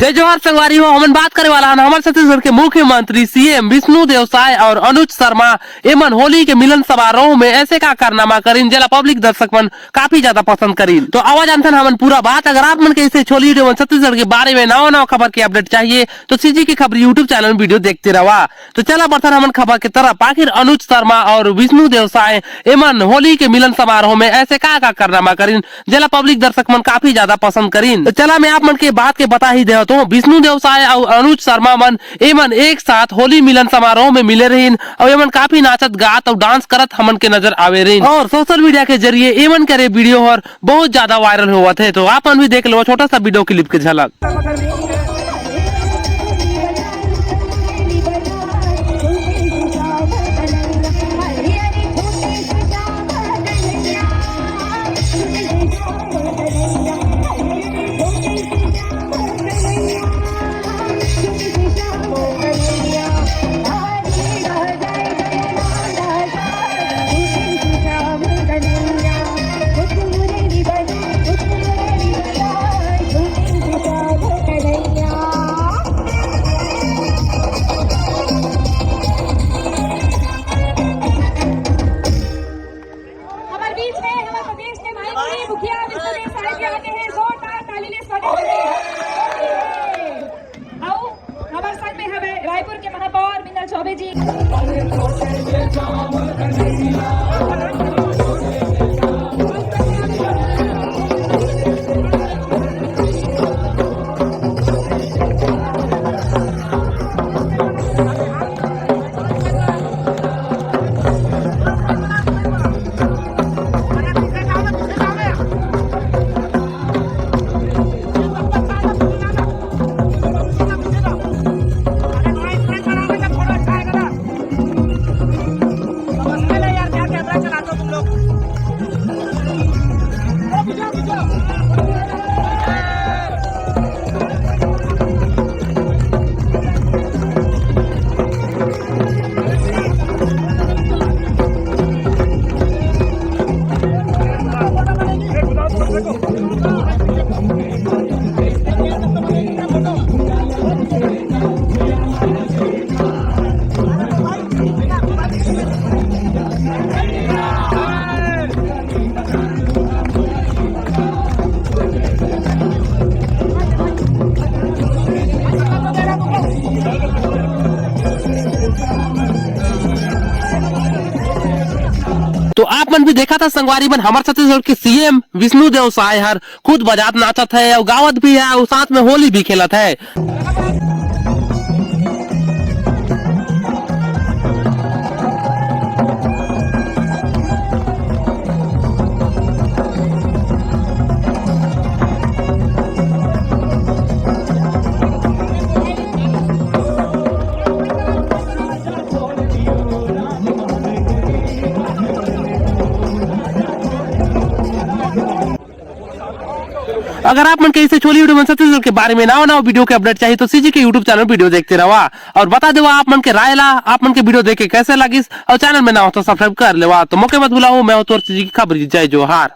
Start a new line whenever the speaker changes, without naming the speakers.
जय जोहार संगवारी हो। हम बात करे वाला हमारे छत्तीसगढ़ के मुख्यमंत्री सीएम विष्णुदेव साय और अनुज शर्मा एमन होली के मिलन समारोह में ऐसे का कारनामा करीन जेला पब्लिक दर्शक मन काफी ज्यादा पसंद करीन। तो आवाज आंथन हमन पूरा बात। अगर आप मन के इसे छोली वीडियो छत्तीसगढ़ के बारे में नवा खबर की अपडेट चाहिए तो सीजी की खबर यूट्यूब चैनल में वीडियो देखते रहा। तो चला बर्तन हमन खबर की तरफ। आखिर अनुज शर्मा और विष्णुदेव साय एमन होली के मिलन समारोह में ऐसे का कारनामा करीन जेला पब्लिक दर्शक मन काफी ज्यादा पसंद करीन। तो चला मैं आप मन के बात के बता ही दे तो विष्णुदेव साय और अनुज शर्मा मन एमन एक साथ होली मिलन समारोह में मिले रहीन और एमन काफी नाचत गात और डांस करत हमन के नजर आवे रहीन और सोशल मीडिया के जरिए एमन करे वीडियो और बहुत ज्यादा वायरल हुआ थे। तो आप मन भी देख लो छोटा सा वीडियो क्लिप के झलक।
मुखिया विष्णुदेव साय जी आते हैं। जोरदार ताली ले स्वागत आओ। हमारे संग में है रायपुर के महापौर मीना चौबे जी।
तो आप मन भी देखा था संगवारी मन हमारे छत्तीसगढ़ के सीएम विष्णुदेव साय हर खुद बजात नाचत है और गावत भी है और साथ में होली भी खेलत है। अगर आप मन के इसे छोली वीडियो छत्तीसगढ़ के बारे में नवा वीडियो के अपडेट चाहिए तो सीजी के यूट्यूब चैनल वीडियो देखते रहा और बता दो आप मन के राय ला आप मन के वीडियो देखे कैसे लगी और चैनल में ना हो तो सब्सक्राइब कर लेवा। तो मौके मत भुलाओ। मैं तो सीजी की खबर। जय जोहार।